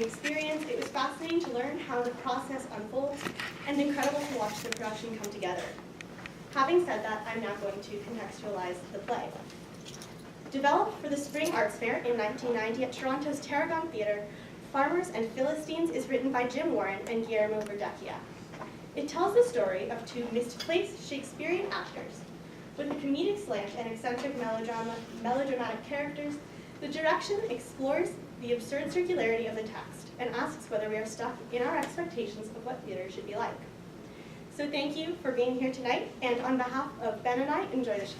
experience. It was fascinating to learn how the process unfolds and incredible to watch the production come together. Having said that, I'm now going to contextualize the play. Developed for the Spring Arts Fair in 1990 at Toronto's Tarragon Theatre, Farmers and Philistines is written by Jim Warren and Guillermo Verdecchia. It tells the story of two misplaced Shakespearean actors. With a comedic slant and eccentric melodramatic characters, the direction explores the absurd circularity of the text and asks whether we are stuck in our expectations of what theater should be like. So thank you for being here tonight, and on behalf of Ben and I, enjoy the show.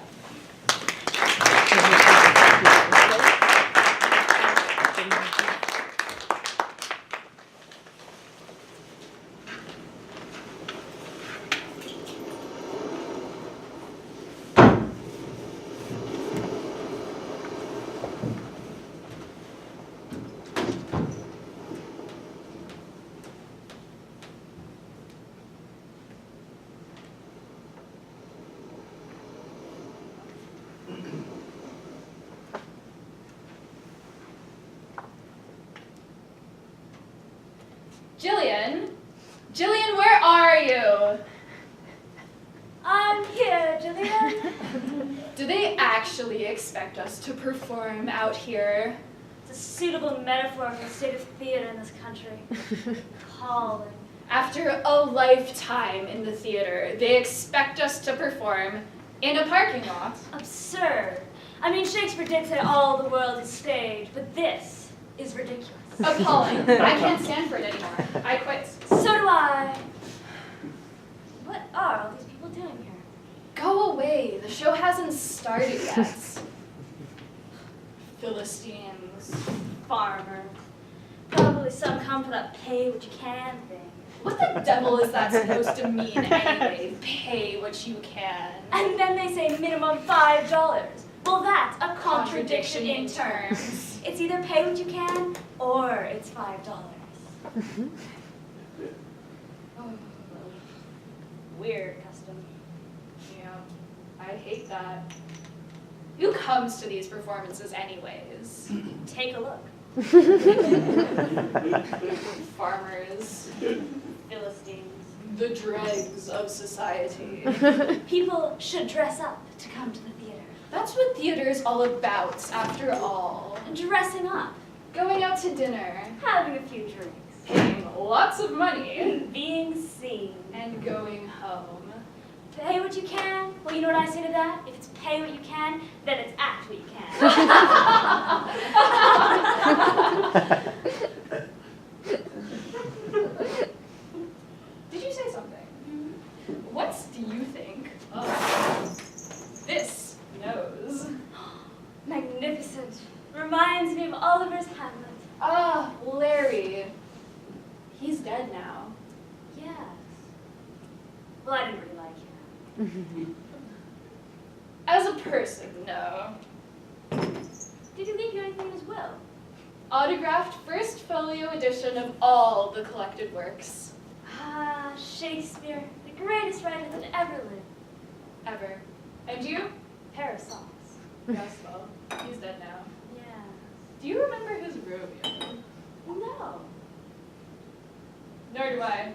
Jillian, where are you? I'm here, Jillian. Do they actually expect us to perform out here? It's a suitable metaphor for the state of theater in this country. Calling. After a lifetime in the theater, they expect us to perform in a parking lot? Absurd. I mean, Shakespeare did say all the world is stage, but this is ridiculous. Appalling. I can't stand for it anymore. I quit. So do I. What are all these people doing here? Go away. The show hasn't started yet. Philistines. Farmers. Probably some come for that pay what you can thing. What the devil is that supposed to mean anyway? Pay what you can. And then they say minimum $5. Well, that's a contradiction in terms. It's either pay what you can, or it's $5. Weird custom. Yeah, I hate that. Who comes to these performances anyways? Take a look. Farmers. Philistines. The dregs of society. People should dress up to come to the theater. That's what theater is all about, after all. Dressing up. Going out to dinner. Having a few drinks. Paying lots of money. Being seen. And going home. Pay what you can. Well, you know what I say to that? If it's pay what you can, then it's act what you can. Did you say something? What do you think of this nose? Magnificent. Reminds me of Oliver's Hamlet. Ah, Larry. He's dead now. Yes. Well, I didn't really like him. As a person, no. Did he leave you anything in his will? Autographed first folio edition of all the collected works. Ah, Shakespeare, the greatest writer that ever lived. Ever. And you? Parasols. Yes, well, he's dead now. Yeah. Do you remember his Romeo? No. Nor do I.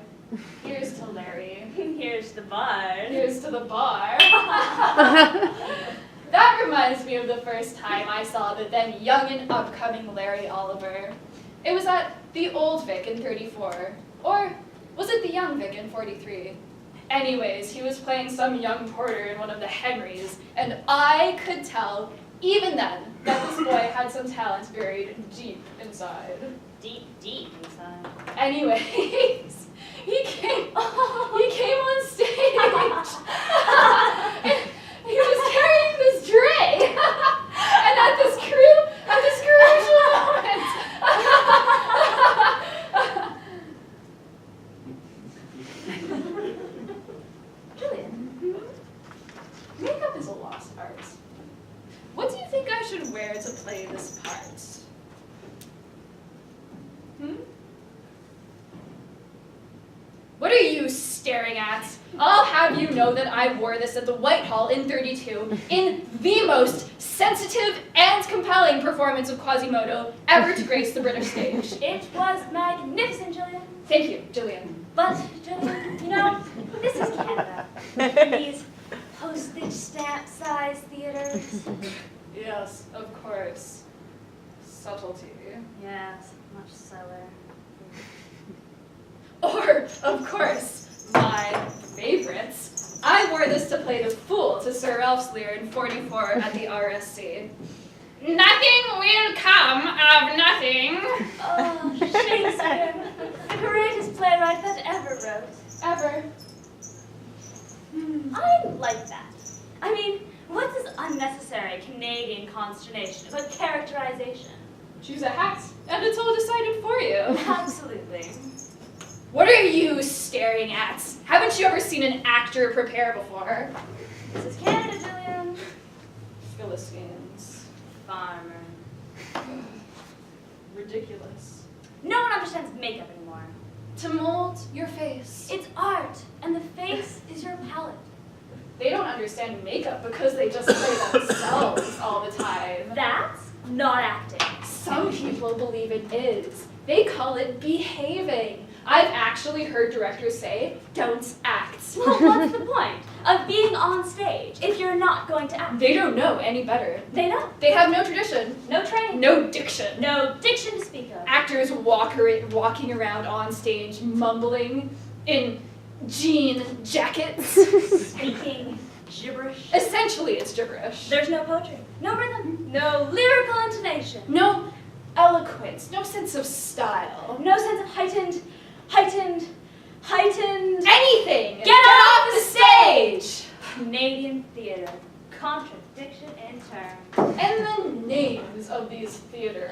Here's to Larry. Here's the bar. Here's to the bar. That reminds me of the first time I saw the then young and upcoming Larry Oliver. It was at the Old Vic in 34. Or was it the Young Vic in 43? Anyways, he was playing some young porter in one of the Henrys, and I could tell, even then, that this boy had some talent buried deep inside. Deep, deep inside. Anyways, he came on stage. He was carrying this tray, and at this crucial moment, Jillian, makeup is a lost art. What do you think I should wear to play this part? What are you staring at? I'll have you know that I wore this at the Whitehall in '32 in the most sensitive and compelling performance of Quasimodo ever to grace the British stage. It was magnificent, Julian. Thank you, Jillian. But, Julian, this is Canada. These postage stamp size theaters. Yes, of course. Subtlety. Yes, much soer. Or, of course, my favorites. I wore this to play the fool to Sir Ralph's Lear in '44 at the RSC. Nothing will come of nothing. Oh, Shakespeare, the greatest playwright that ever wrote. Ever. I like that. I mean, what's this unnecessary Canadian consternation about characterization? Choose a hat, and it's all decided for you. Absolutely. What are you staring at? Haven't you ever seen an actor prepare before? This is Canada, Julian. Philistines. Farmers. Ridiculous. No one understands makeup anymore. To mold your face. It's art, and the face is your palette. They don't understand makeup because they just play themselves all the time. That's not acting. Some people believe it is. They call it behaving. I've actually heard directors say, don't act. Well, what's the point of being on stage if you're not going to act? They don't know any better. They don't. They have no tradition. No training. No diction. No diction to speak of. Actors walking around on stage mumbling in jean jackets. Speaking gibberish. Essentially, it's gibberish. There's no poetry, no rhythm, no lyrical intonation, No eloquence, no sense of style. no sense of heightened. Anything! Get off the stage! Canadian theater. Contradiction in terms. And the names of these theaters.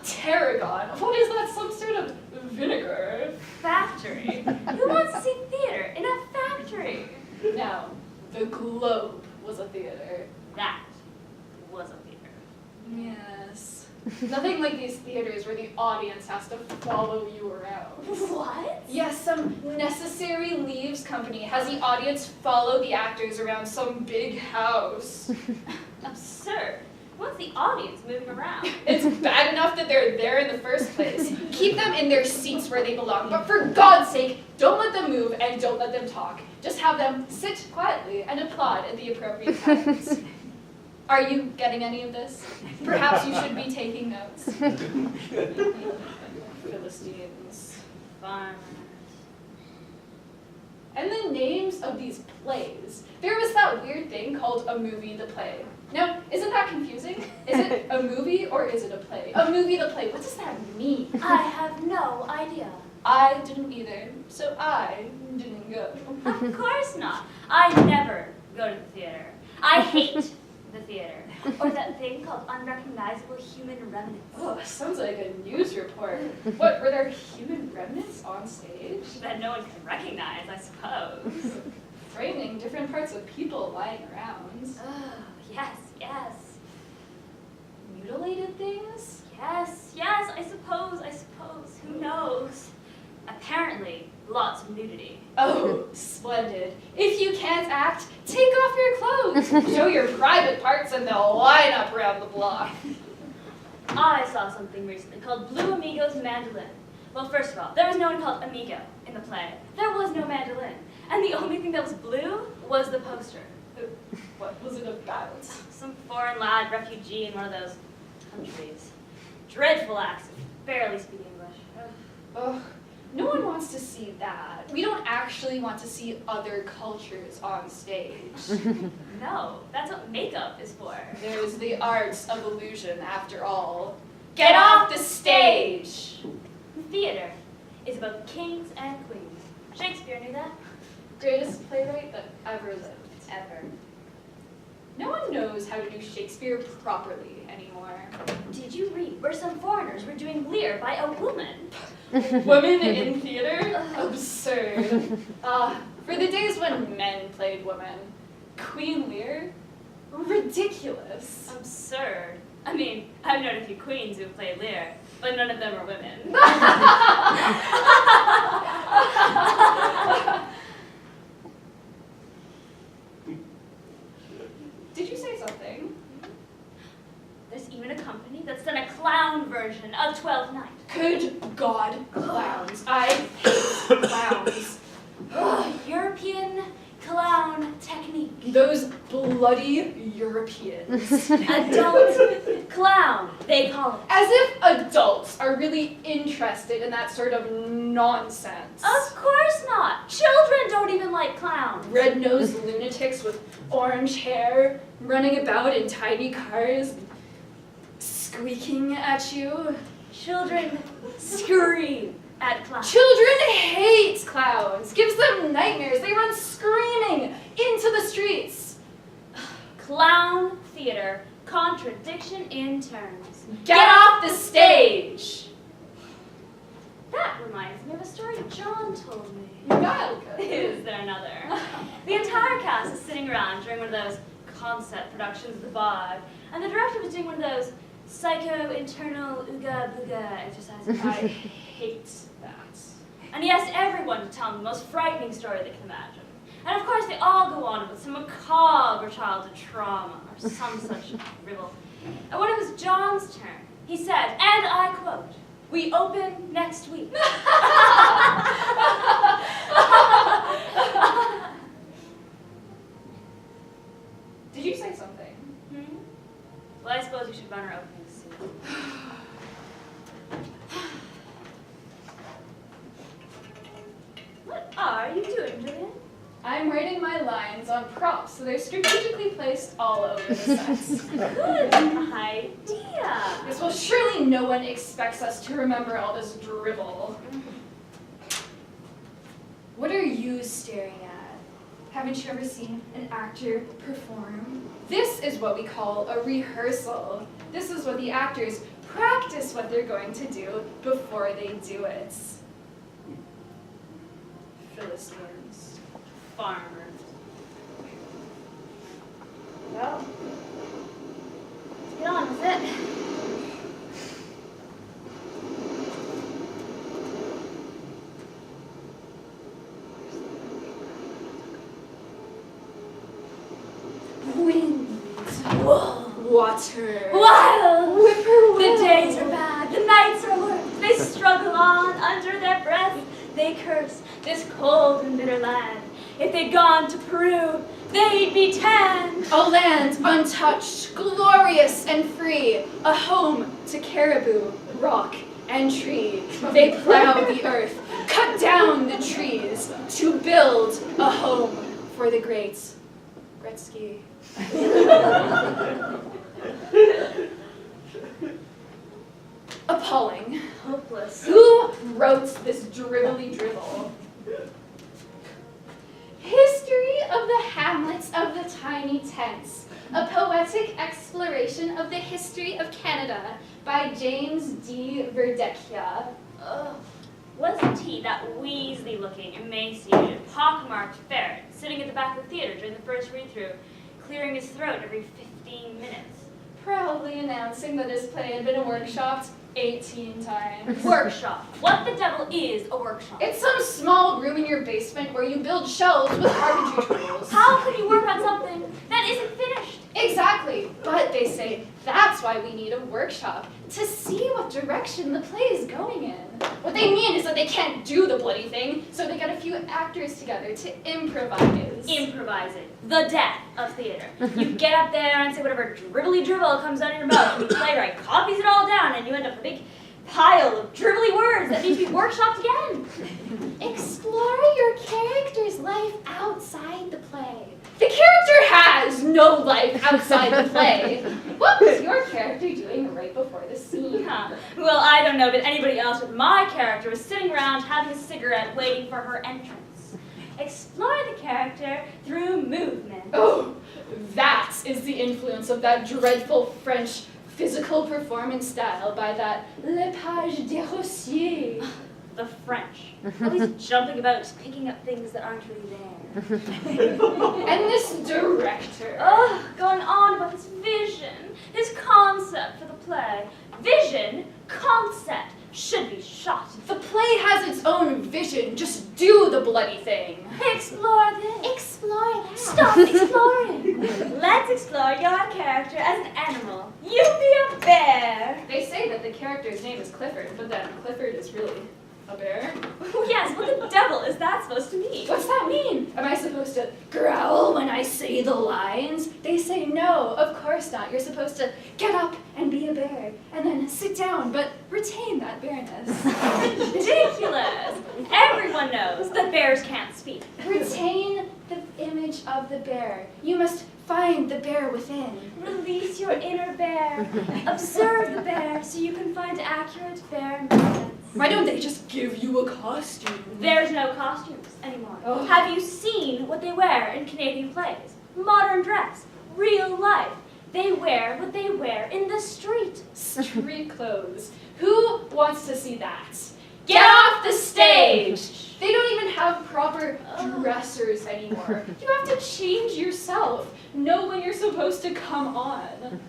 Tarragon. What is that? Some sort of vinegar? Factory. Who wants to see theater in a factory? Now, the Globe was a theater. That was a theater. Yes. Nothing like these theaters where the audience has to follow you around. What? Yes, some necessary leaves company has the audience follow the actors around some big house. Absurd. What's the audience moving around? It's bad enough that they're there in the first place. Keep them in their seats where they belong, but for God's sake, don't let them move and don't let them talk. Just have them sit quietly and applaud at the appropriate times. Are you getting any of this? Perhaps you should be taking notes. Philistines. Farmers. And the names of these plays. There was that weird thing called a movie the play. Now, isn't that confusing? Is it a movie or is it a play? A movie the play, what does that mean? I have no idea. I didn't either, so I didn't go. Of course not. I never go to the theater. I hate the theater. Or that thing called unrecognizable human remnants. Oh, sounds like a news report. What, were there human remnants on stage? That no one can recognize, I suppose. Framing different parts of people lying around. Oh, yes. Mutilated things? Yes, I suppose. Who knows? Apparently, lots of nudity. Oh, splendid. If you can't act, take off your clothes. Show your private parts and they'll line up around the block. I saw something recently called Blue Amigo's Mandolin. Well, first of all, there was no one called Amigo in the play. There was no mandolin. And the only thing that was blue was the poster. What was it about? Some foreign lad, refugee in one of those countries. Dreadful accent, barely speak English. Ugh, no one wants to see that. We don't actually want to see other cultures on stage. No, that's what makeup is for. There's the arts of illusion, after all. Get off the stage! Theater is about kings and queens. Shakespeare knew that. Greatest playwright that ever lived. Ever. No one knows how to do Shakespeare properly anymore. Did you read where some foreigners were doing Lear by a woman? Women in theater? Absurd. For the days when men played women. Queen Lear? Ridiculous. Absurd. I mean, I've known a few queens who played Lear, but none of them are women. clowns. I hate clowns. European clown technique. Those bloody Europeans. Adult clown, they call it. As if adults are really interested in that sort of nonsense. Of course not. Children don't even like clowns. Red-nosed lunatics with orange hair running about in tiny cars, squeaking at you. Children scream at clowns. Children hate clowns. Gives them nightmares. They run screaming into the streets. Clown theater, contradiction in terms. Get off the stage! That reminds me of a story John told me. Is there another? The entire cast is sitting around during one of those concept productions of the Bod, and the director was doing one of those psycho-internal ooga-booga exercises. I hate that. And he asked everyone to tell him the most frightening story they can imagine. And of course, they all go on with some macabre childhood trauma or some such riddle. And when it was John's turn, he said, and I quote, "We open next week." Did you say something? Well, I suppose we should run our opening soon. What are you doing, Julian? I'm writing my lines on props, so they're strategically placed all over the sets. Good idea. Yes, well, surely no one expects us to remember all this dribble. What are you staring at? Haven't you ever seen an actor perform? This is what we call a rehearsal. This is what the actors practice what they're going to do before they do it. Philistines. Farmers. Well, Let's get on with it. wind, water, Wild! whippoorwill. The days are bad, the nights are worse. They struggle on under their breath. They curse this cold and bitter land. If they'd gone to Peru, they'd be tanned. A land untouched, glorious and free, a home to caribou, rock, and tree. They plow the earth, cut down the trees to build a home for the great Gretzky. Appalling. Hopeless. Who wrote this dribbly dribble? History of the Hamlets of the Tiny Tents, a poetic exploration of the history of Canada by James D. Verdecchia. Ugh. Wasn't he that Weasley-looking, emaciated, pockmarked ferret sitting at the back of the theater during the first read-through, clearing his throat every 15 minutes? Proudly announcing that his play had been workshopped 18 times. Workshop. What the devil is a workshop? It's some small room in your basement where you build shelves with carpentry tools. How could you work on something that isn't finished? Exactly, but they say that's why we need a workshop, to see what direction the play is going in. What they mean is that they can't do the bloody thing, so they get a few actors together to improvise. Improvising. The death of theater. You get up there and say whatever dribbly dribble comes out of your mouth, and the playwright copies it all down, and you end up with a big pile of dribbly words that need to be workshopped again. Explore your character's life outside the play. The character has no life outside the play. What was your character doing right before the scene? Huh. Well, I don't know, but anybody else with my character was sitting around having a cigarette waiting for her entrance. Explore the character through movement. Oh, that is the influence of that dreadful French physical performance style by that Lepage Desrosiers. The French. Always jumping about, picking up things that aren't really there. And this director. Ugh, going on about his vision, his concept for the play. Vision, concept, should be shot. The play has its own vision. Just do the bloody thing. Explore this. Explore that. Stop exploring. Let's explore your character as an animal. You be a bear. They say that the character's name is Clifford, but then Clifford is really A bear? Yes, what the devil is that supposed to mean? What's that mean? Am I supposed to growl when I say the lines? They say no, of course not. You're supposed to get up and be a bear, and then sit down, but retain that bearness. Ridiculous! Everyone knows that bears can't speak. Retain the image of the bear. You must find the bear within. Release your inner bear. Observe the bear so you can find accurate bear movements. Why don't they just give you a costume? There's no costumes anymore. Oh. Have you seen what they wear in Canadian plays? Modern dress, real life. They wear what they wear in the street. Street clothes. Who wants to see that? Get off the stage! They don't even have proper dressers anymore. You have to change yourself. Know when you're supposed to come on.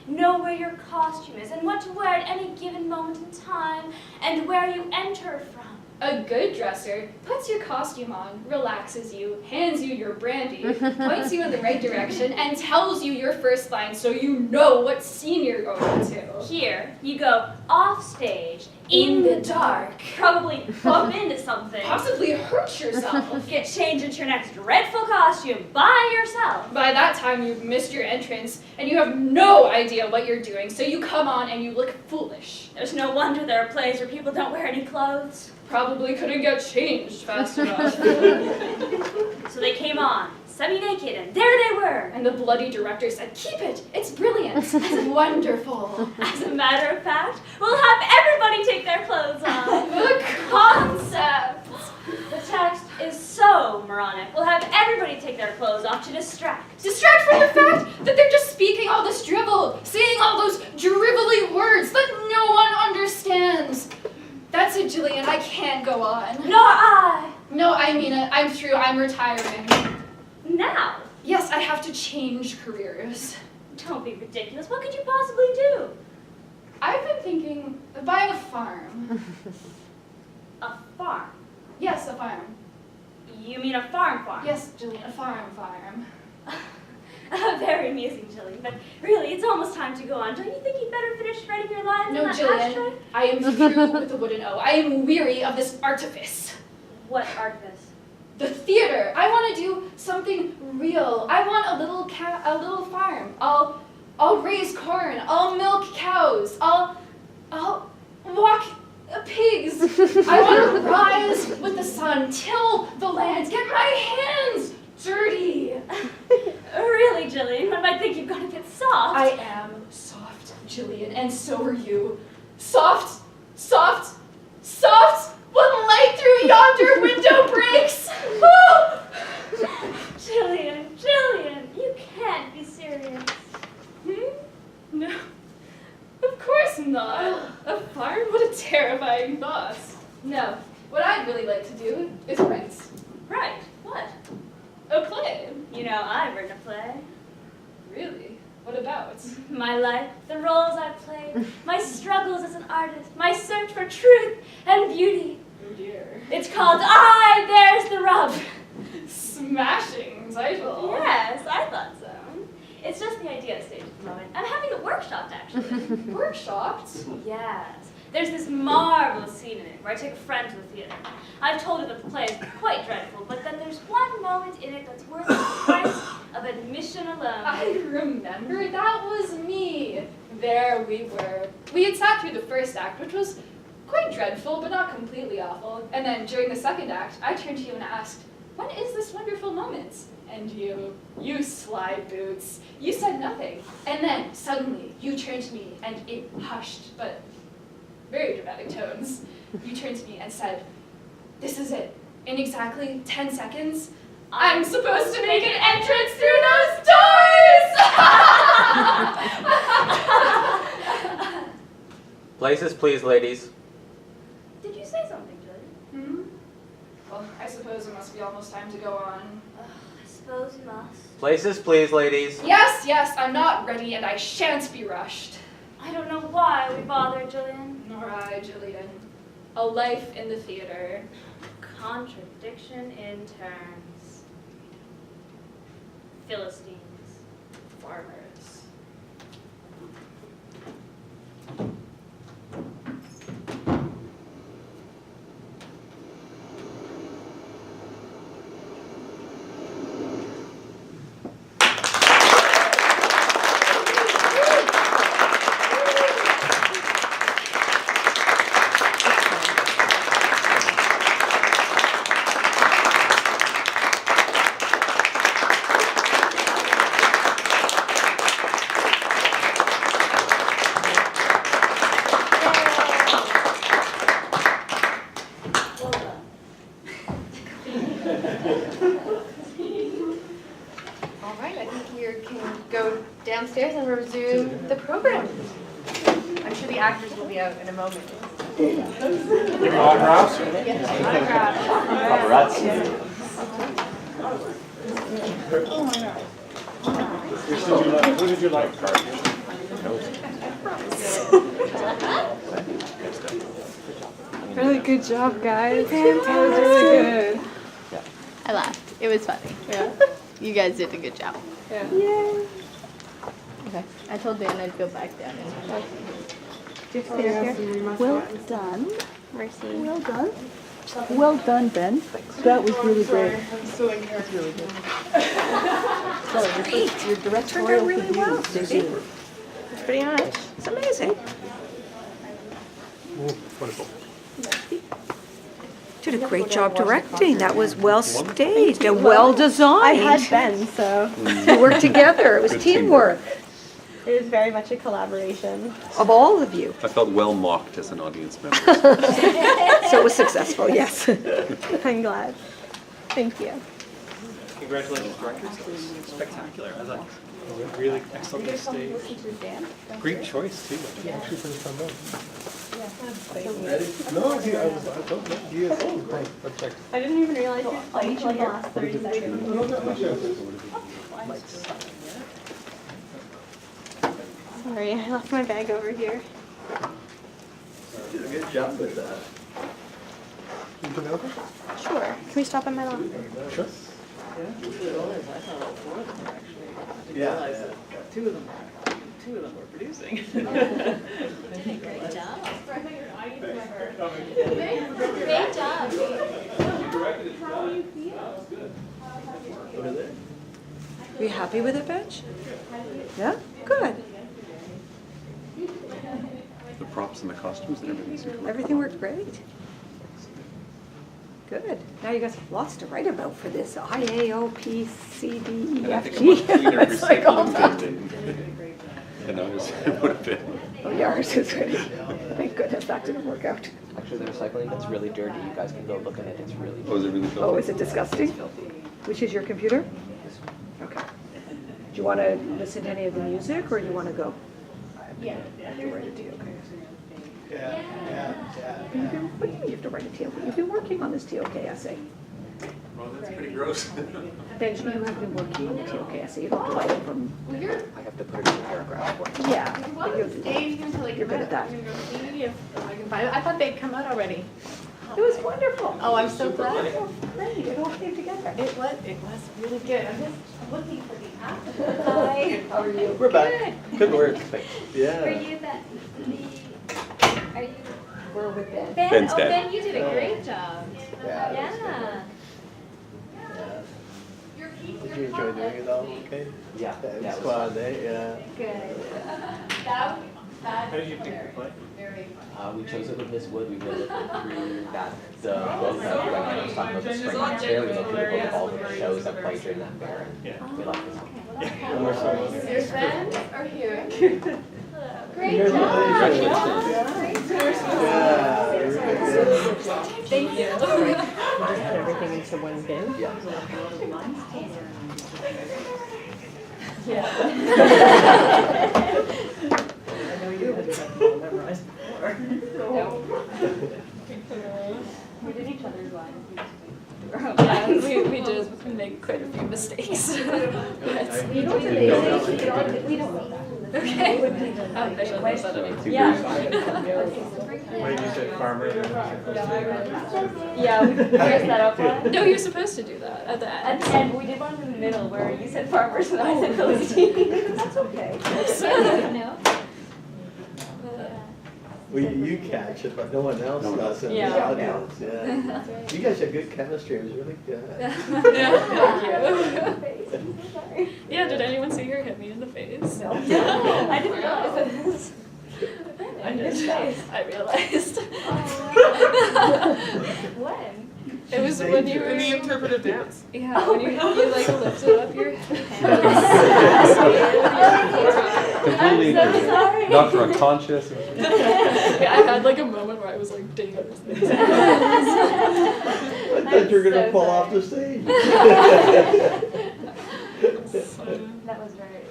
Know where your costume is and what to wear at any given moment in time and where you enter from. A good dresser puts your costume on, relaxes you, hands you your brandy, points you in the right direction, and tells you your first line so you know what scene you're going to. Here, you go off stage, in the dark, probably bump into something, Possibly hurt yourself. get changed into your next dreadful costume by yourself. By that time, you've missed your entrance, and you have no idea what you're doing, so you come on and you look foolish. There's no wonder there are plays where people don't wear any clothes. Probably couldn't get changed fast enough. So they came on, semi-naked, and there they were. And the bloody director said, "Keep it! It's brilliant! It's wonderful!" As a matter of fact, we'll have everybody take their clothes off. The concept! The text is so moronic. We'll have everybody take their clothes off to distract. Distract from the fact that they're just speaking all this drivel, saying all those drivelly words that no one understands. That's it, Jillian. I can't go on. Nor I. No, I mean it. I'm through. I'm retiring. Now. Yes, I have to change careers. Don't be ridiculous. What could you possibly do? I've been thinking of buying a farm. A farm. Yes, a farm. You mean a farm? Yes, Jillian, a farm. Very amusing, Jillian. But really, it's almost time to go on. Don't you think you'd better finish writing your lines No, on that Jillian, ashtray? I am through with the wooden O. I am weary of this artifice. What artifice? The theater. I want to do something real. I want a little farm. I'll raise corn. I'll milk cows. I'll walk pigs. I want to rise with the sun, till the land, get my hands dirty. Really, Jillian? One might think you've got a bit soft. I am soft, Jillian, and so are you. Soft, soft, soft. When light through yonder window breaks. Jillian, you can't be serious. No, of course not. A farm? What a terrifying thought. No, what I'd really like to do is write. Right. What? A play. You know, I've written a play. Really? What about? My life, the roles I've played, my struggles as an artist, my search for truth and beauty. Oh dear. It's called There's the Rub. Smashing title. Yes, I thought so. It's just the idea stage at the moment. I'm having it workshopped, actually. Workshopped? Yes. There's this marvelous scene in it where I take a friend to the theater. I've told her that the play is quite dreadful, but then there's one moment in it that's worth the price of admission alone. I remember, that was me. There we were. We had sat through the first act, which was quite dreadful, but not completely awful. And then during the second act, I turned to you and asked, "When is this wonderful moment?" And you sly boots, you said nothing. And then suddenly you turned to me and in hushed, but very dramatic tones, you turned to me and said, "This is it. In exactly 10 seconds, I'm supposed to make an entrance through those doors!" Places, please, ladies. Did you say something, Julie? Well, I suppose it must be almost time to go on. I suppose you must. Places, please, ladies. Yes, I'm not ready and I shan't be rushed. I don't know why we bother, Jillian. Nor I, Jillian. A life in the theater. Contradiction in terms. Philistines. Farmers. All right, I think we can go downstairs and resume the program. I'm sure the actors will be out in a moment. Autographs? Who did you like? Really good job, guys. That was really good. I laughed. It was funny. Yeah. You guys did a good job. Yeah. Okay. I told Dan I'd go back down. Well done. Mercy. Well done. Well done, Ben. That was really great. I'm so encouraged. Really good. Great. Your directorial really well, Susie. It's pretty much. It's amazing. Wonderful. Did a great job directing. That was well staged and well designed. I had Ben, so You worked together. It was teamwork it was very much a collaboration. of all of you. I felt well mocked as an audience member. So it was successful, yes. I'm glad. Thank you. Congratulations, directors. It was spectacular. I thought really excellent stage. Great choice, too. Actually, for the fun No, he, I don't know. He is. I didn't even realize you was playing for like the last 30 seconds. Sorry, I left my bag over here. You did a good job with that. You come over? Sure. Can we stop at my locker? Sure. Yeah. Two of them were producing. Great job. Great job. How do you feel? Over there. Were you happy with it, Bench? Yeah? Good. The props and the costumes and everything seemed to work. Everything worked great. Good. Now you guys have lots to write about for this IAOP CDEFG. And I think a much cleaner It's like all that. recycling than ours would have been. Oh, yeah, ours is ready. Thank goodness that didn't work out. Actually, the recycling, it's really dirty. You guys can go look at it. It's really Oh, is it really Oh, filthy? is it disgusting? Which is your computer? Okay. Do you want to listen to any of the music, or do you want to go? Yeah. I have to write a TOK. Yeah. What do you mean you have to write a TOK? You've been working on this TOK essay. Well, that's pretty gross. Then you have been working on the TOK essay. You don't have to write it from, I have to put it in a paragraph. yeah. But you'll do that. Dave's gonna like You're good at that. I'm gonna go see if I can find it. I thought they'd come out already. It was wonderful. Oh, I'm so glad. Great, it all came together. It was really good. I'm just looking for the after. Hi. How are you? We're back. Good work. Yeah. Were you are you We're with Ben. Ben? Ben's Oh, dad. Ben, you did a great job. Yeah. Yeah. Did you enjoy doing it all? Okay. Yeah. It was it fun, eh? Yeah. Good. How did you pick the play? We chose it with Miss Wood. We read it through the book of, like I was talking about the spring fair. We looked through the book of all the shows that played during that fair. And we liked this one. And we're sorry. Here's Ben or here? Great job. Yeah. Thank you. Put everything into one bin. I know you had that all memorized before. We did each other's lines. Yeah, we did make quite a few mistakes. But- You don't have we don't need that. Okay. I should have said anything. Wait, you said farmer. Yeah, we dressed that up one. No, you're supposed to do that at the At end. the end, we did one in the middle where you said farmers and I said Philistines. That's okay. No? Well, you catch it, but no one else does in the Yeah. audience. Yeah. You guys had good chemistry. It was really good. Yeah, thank you. Yeah, did anyone see her hit me in the face? No. I didn't realize this. I did. I realized. When? It was when you were In the interpretive dance. yeah, when you like lifted up your hands. Completely I'm so sorry. knocked her unconscious. Yeah, I had like a moment where I was like, dang it. But thought you were gonna fall off the stage. That was very.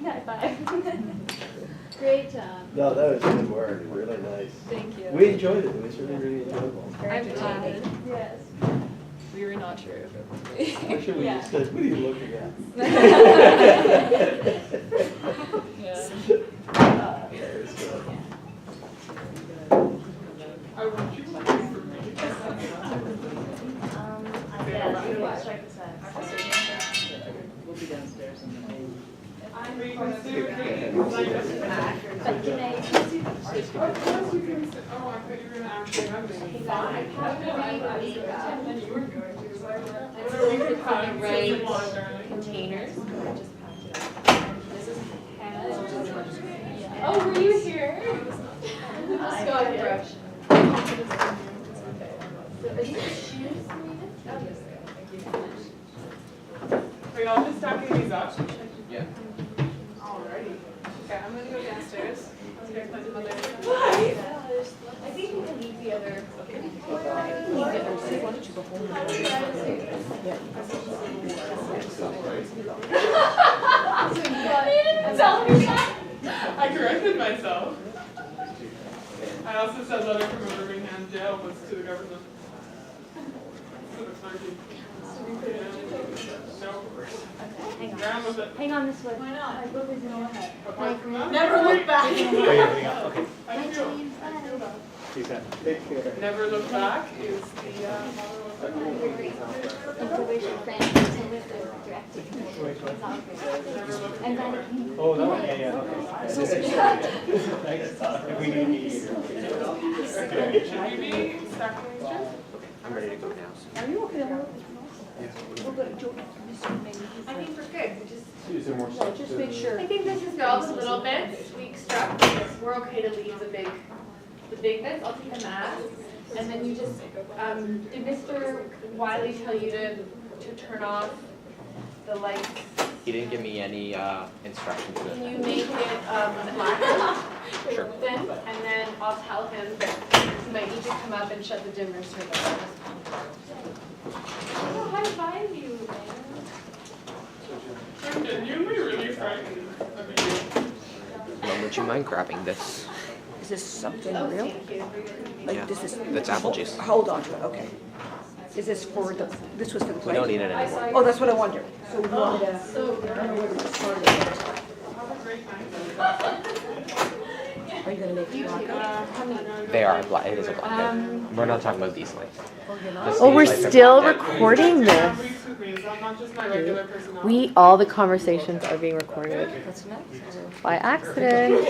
High five. Great job. No, that was good work, really nice. Thank you. We enjoyed it, it was really, really enjoyable. I'm glad. Yes. We were not sure if it would be. Actually, we just said, what are you looking at? Yeah. That was good. We'll be downstairs in the main. Containers. Oh, were you here? Let's go ahead. Are these shoes? Are y'all just stacking these up? Yeah. Alrighty. Okay, I'm gonna go downstairs. Let's get my mother. I think we can leave the other. I corrected myself. I also said letter from a Birmingham jail was to the government. To the clergy. No. Ground with it. Hang on this way. Why not? Go ahead. Never look back. Oh, yeah, hang on, okay. I feel that. Peace out. Take care. Never look back is the motto of the Information plan. And then. Oh, that one, yeah, yeah, okay. Thanks. If we need mediator. Okay. Should we be stacking these chairs? I'm ready to go now. Are you okay? I think we're good. We just, Is there more No, stuff? just make sure. I think this is all the little bits we extract from this. We're okay to leave the big bits. I'll take the mask. And then you just, did Mr. Wiley tell you to turn off the lights? He didn't give me any instructions. Can you make it black? Sure. Then, and then I'll tell him that he might need to come up and shut the dimmers for the. Oh, high five you, man. You'd be really frightened of you. Mom, would you mind grabbing this? Is this something real? Thank you. Like Yeah, this is. that's apple juice. Hold on to it, okay. Is this for the, this was for the We plate? don't need it anymore. Oh, that's what I wondered. So we wanted to, So I don't know where to start it. Are you gonna make it black? They are black. It is a black. We're not talking about these lights. Oh, we're still recording this. All the conversations are being recorded. What's next? By accident.